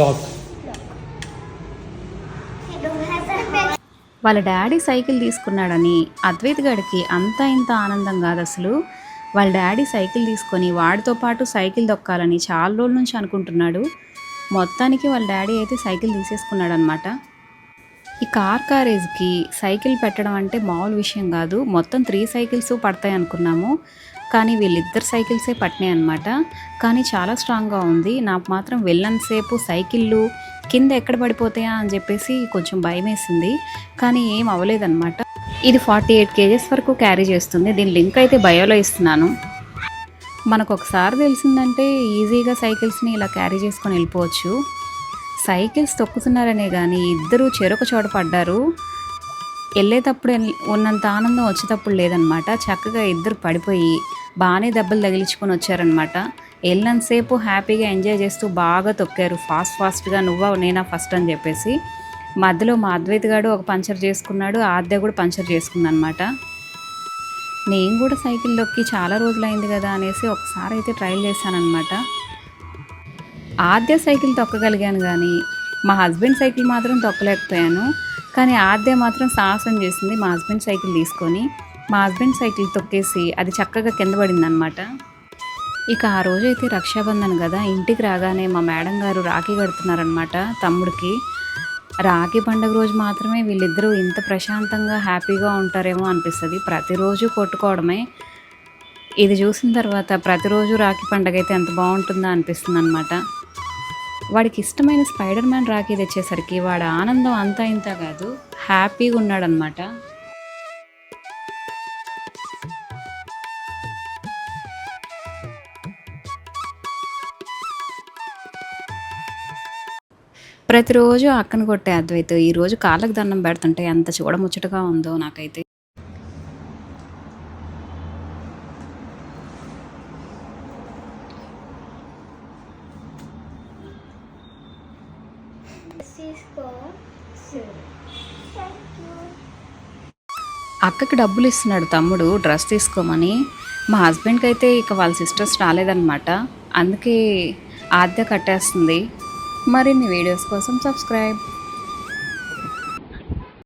Lock. వాళ్ళ daddy cycle తీసుకున్నాడని Advait గడికి అంత ఇంత ఆనందం కాదు అసలు. వాళ్ళ డాడీ సైకిల్ తీసుకొని వాడితో పాటు సైకిల్ దొక్కాలని చాలా రోజుల నుంచి అనుకుంటున్నాడు. మొత్తానికి వాళ్ళ డాడీ అయితే సైకిల్ తీసేసుకున్నాడు అనమాట. ఈ కార్ కారేజ్కి సైకిల్ పెట్టడం అంటే మామూలు విషయం కాదు. మొత్తం 3 సైకిల్స్ పడతాయి అనుకున్నాము, కానీ వీళ్ళిద్దరు సైకిల్సే పట్టినాయి అనమాట. కానీ చాలా స్ట్రాంగ్గా ఉంది. నాకు మాత్రం వెళ్ళినంతసేపు సైకిళ్ళు కింద ఎక్కడ పడిపోతాయా అని చెప్పేసి కొంచెం భయం వేసింది, కానీ ఏం అవ్వలేదన్నమాట. ఇది 48 కేజెస్ వరకు క్యారీ చేస్తుంది. దీని లింక్ అయితే బయోలో ఇస్తున్నాను. మనకు ఒకసారి తెలిసిందంటే ఈజీగా సైకిల్స్ని ఇలా క్యారీ చేసుకొని వెళ్ళిపోవచ్చు. సైకిల్స్ తొక్కుతున్నారనే కానీ ఇద్దరు చెరొక చోట పడ్డారు. వెళ్ళేటప్పుడు ఉన్నంత ఆనందం వచ్చేటప్పుడు లేదనమాట. చక్కగా ఇద్దరు పడిపోయి బాగానే దెబ్బలు తగిలించుకొని వచ్చారనమాట. వెళ్ళినంతసేపు హ్యాపీగా ఎంజాయ్ చేస్తూ బాగా తొక్కారు ఫాస్ట్గా, నువ్వా నేనా ఫస్ట్ అని చెప్పేసి. మధ్యలో మా అద్వైత్ గాడు ఒక పంచర్ చేసుకున్నాడు, ఆద్య కూడా పంచర్ చేసుకుందనమాట. నేను కూడా సైకిల్ తొక్కి చాలా రోజులైంది కదా అనేసి ఒకసారి అయితే ట్రైల్ చేశానమాట. ఆద్య సైకిల్ తొక్కగలిగాను, కానీ మా హస్బెండ్ సైకిల్ మాత్రం తొక్కలేకపోయాను. కానీ ఆద్య మాత్రం సాహసం చేసింది మా హస్బెండ్ సైకిల్ తీసుకొని. మా హస్బెండ్ సైకిల్ తొక్కేసి అది చక్కగా కింద పడిందనమాట. ఇక ఆ రోజైతే రక్షాబంధన్ కదా, ఇంటికి రాగానే మా మేడం గారు రాఖీ కడుతున్నారనమాట తమ్ముడికి. రాఖీ పండుగ రోజు మాత్రమే వీళ్ళిద్దరూ ఇంత ప్రశాంతంగా హ్యాపీగా ఉంటారేమో అనిపిస్తుంది. ప్రతిరోజు కొట్టుకోవడమే. ఇది చూసిన తర్వాత ప్రతిరోజు రాఖీ పండుగ అయితే ఎంత బాగుంటుందో అనిపిస్తుంది అనమాట. వాడికి ఇష్టమైన స్పైడర్ మ్యాన్ రాఖీ తెచ్చేసరికి వాడి ఆనందం అంతా ఇంత కాదు, హ్యాపీగా ఉన్నాడనమాట. ప్రతిరోజు అక్కను కొట్టే అద్వైత్ ఈరోజు కాళ్ళకు దండం పెడుతుంటే ఎంత చూడముచ్చటగా ఉందో నాకైతే. అక్కకి డబ్బులు ఇస్తున్నాడు తమ్ముడు డ్రెస్ తీసుకోమని. మా హస్బెండ్కి అయితే ఇక వాళ్ళ సిస్టర్స్ రాలేదన్నమాట, అందుకే ఆద్య కట్టేస్తుంది. మరిన్ని వీడియోస్ కోసం సబ్స్క్రైబ్.